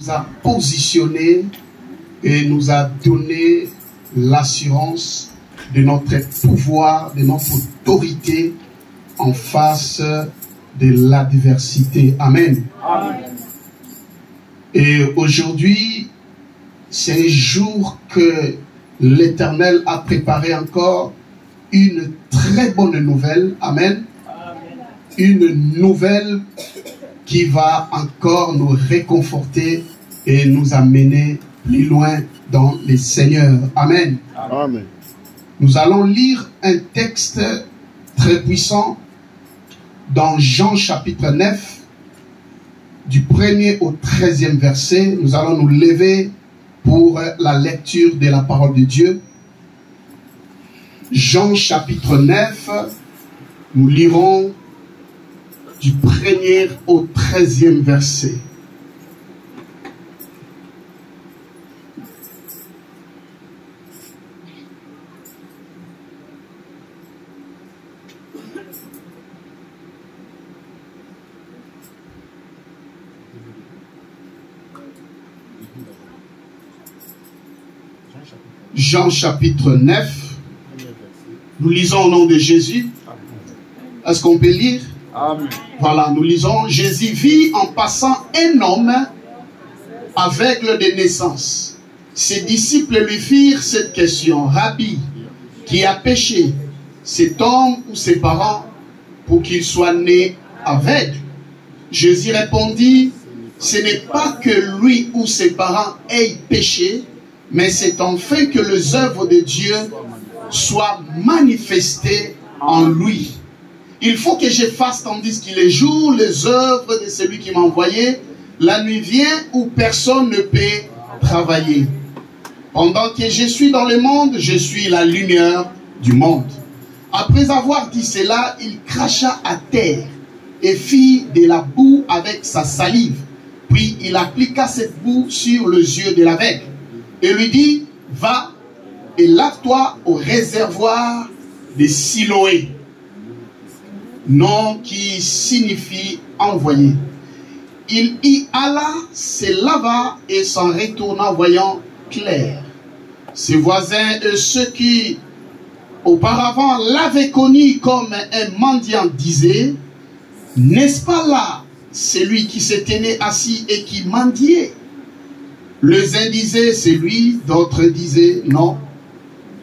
nous a positionné et nous a donné l'assurance de notre pouvoir, de notre autorité en face de l'adversité. Amen. Amen. Et aujourd'hui, c'est un jour que l'Éternel a préparé encore une très bonne nouvelle. Amen. Amen. Une nouvelle qui va encore nous réconforter et nous amener plus loin dans les Seigneurs. Amen. Amen. Nous allons lire un texte très puissant dans Jean chapitre 9, du 1er au 13e verset. Nous allons nous lever pour la lecture de la parole de Dieu. Jean chapitre 9, nous lirons du 1er au 13e verset. Jean chapitre 9, nous lisons au nom de Jésus. Est-ce qu'on peut lire? Amen. Voilà, nous lisons. Jésus vit en passant un homme aveugle de naissance. Ses disciples lui firent cette question: Rabbi, qui a péché, cet homme ou ses parents, pour qu'il soit né aveugle? Jésus répondit: ce n'est pas que lui ou ses parents aient péché, mais c'est enfin que les œuvres de Dieu soient manifestées en lui. Il faut que je fasse tandis qu'il est jour les œuvres de celui qui m'a envoyé. La nuit vient où personne ne peut travailler. Pendant que je suis dans le monde, je suis la lumière du monde. Après avoir dit cela, il cracha à terre et fit de la boue avec sa salive. Puis il appliqua cette boue sur les yeux de l'aveugle et lui dit: va et lave-toi au réservoir de Siloé, nom qui signifie envoyé. Il y alla, se lava et s'en retourna voyant clair. Ses voisins et ceux qui auparavant l'avaient connu comme un mendiant disaient: n'est-ce pas là celui qui se tenait assis et qui mendiait? Les uns disaient c'est lui, d'autres disaient non,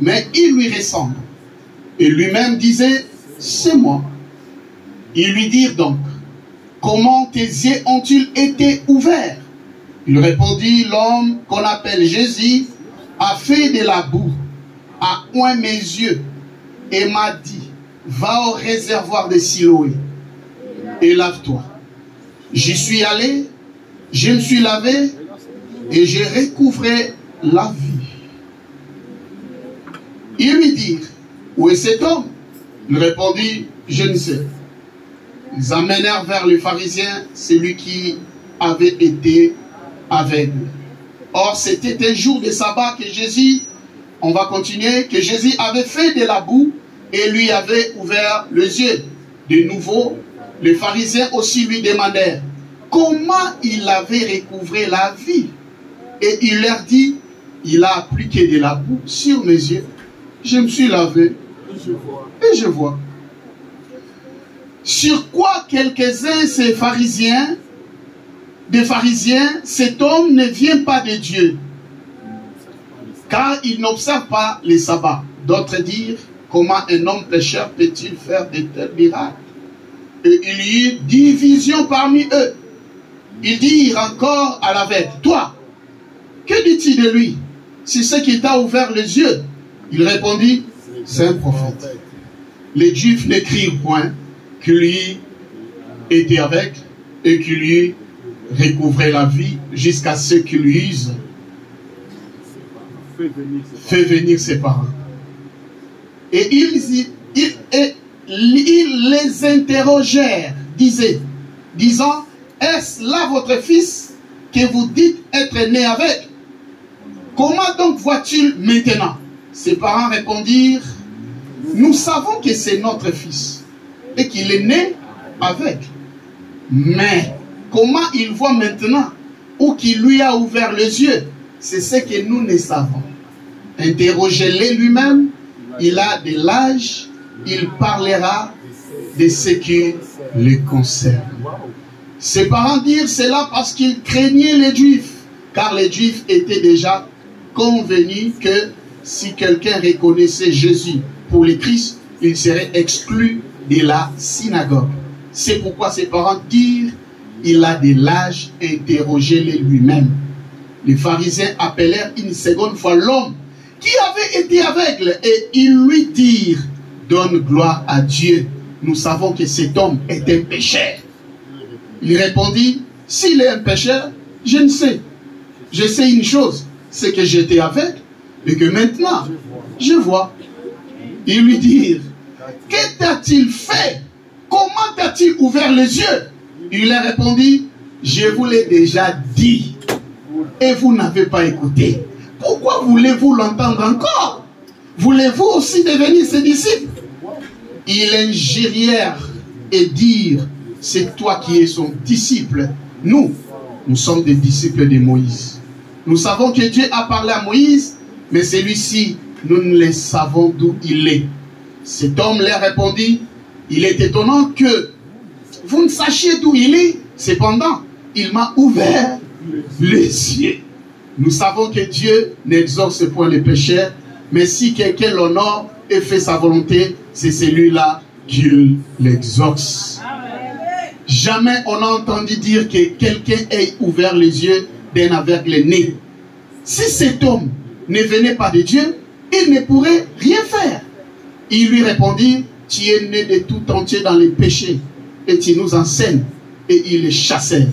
mais il lui ressemble. Et lui-même disait c'est moi. Ils lui dirent donc: comment tes yeux ont-ils été ouverts? Il répondit: l'homme qu'on appelle Jésus a fait de la boue, a oint mes yeux et m'a dit: va au réservoir de Siloé et lave-toi. J'y suis allé, je me suis lavé et j'ai recouvré la vie. Ils lui dirent: où est cet homme? Il répondit: je ne sais. Ils amenèrent vers les pharisiens celui qui avait été aveugle. Or, c'était un jour de sabbat que Jésus, on va continuer, que Jésus avait fait de la boue et lui avait ouvert les yeux. De nouveau, les pharisiens aussi lui demandèrent comment il avait recouvré la vie. Et il leur dit: il a appliqué de la boue sur mes yeux. Je me suis lavé et je vois. Sur quoi quelques-uns des pharisiens, cet homme ne vient pas de Dieu, car il n'observe pas les sabbats. D'autres dirent: comment un homme pécheur peut-il faire de tels miracles? Et il y eut division parmi eux. Ils dirent encore à l'aveugle: toi, que dis-tu de lui? C'est ce qui t'a ouvert les yeux. Il répondit: c'est un prophète. Les Juifs ne crurent point que lui était aveugle et qu'il lui recouvrait la vie jusqu'à ce qu'il lui eût fait venir ses parents. Et ils les interrogèrent, disant: est-ce là votre fils que vous dites être né avec? Comment donc vois-tu maintenant? Ses parents répondirent: nous savons que c'est notre fils et qu'il est né avec. Mais comment il voit maintenant? ou qui lui a ouvert les yeux? C'est ce que nous ne savons. Interrogez-le lui-même. Il a de l'âge. Il parlera de ce qui le concerne. Ses parents dirent cela parce qu'ils craignaient les Juifs. Car les Juifs étaient déjà convenus que si quelqu'un reconnaissait Jésus pour le Christ, il serait exclu de la synagogue. C'est pourquoi ses parents dirent, il a de l'âge, interrogez-le lui-même. Les pharisiens appelèrent une seconde fois l'homme qui avait été aveugle et ils lui dirent, donne gloire à Dieu. Nous savons que cet homme est un pécheur. Il répondit, s'il est un pécheur, je ne sais. Je sais une chose, c'est que j'étais aveugle et que maintenant, je vois. Ils lui dirent, que t'a-t-il fait? Comment t'a-t-il ouvert les yeux? Il leur répondit, je vous l'ai déjà dit et vous n'avez pas écouté. Pourquoi voulez-vous l'entendre encore? Voulez-vous aussi devenir ses disciples? Ils injurièrent et dirent, c'est toi qui es son disciple. Nous sommes des disciples de Moïse. Nous savons que Dieu a parlé à Moïse, mais celui-ci, nous ne le savons d'où il est. Cet homme leur répondit, il est étonnant que vous ne sachiez d'où il est. Cependant, il m'a ouvert les yeux. Nous savons que Dieu n'exorce point les pécheurs, mais si quelqu'un l'honore et fait sa volonté, c'est celui-là qu'il l'exorce. Jamais on a entendu dire que quelqu'un ait ouvert les yeux d'un aveugle-né. Si cet homme ne venait pas de Dieu, il ne pourrait rien faire. Il lui répondit, tu es né de tout entier dans les péchés et tu nous enseignes. Et il les chassait.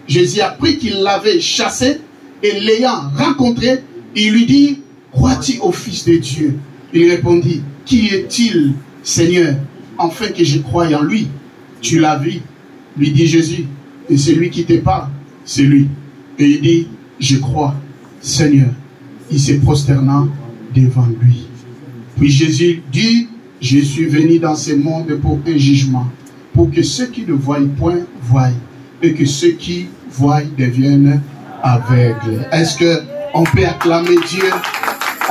Jésus apprit qu'il l'avait chassé et l'ayant rencontré, il lui dit, crois-tu au Fils de Dieu? Il répondit, qui est-il, Seigneur, afin que je croie en lui? Tu l'as vu, lui dit Jésus, et celui qui te parle, c'est lui. Et il dit, je crois, Seigneur. Il se prosterna devant lui. Puis Jésus dit, je suis venu dans ce monde pour un jugement, pour que ceux qui ne voient point voient, et que ceux qui voient deviennent aveugles. Est-ce qu'on peut acclamer Dieu?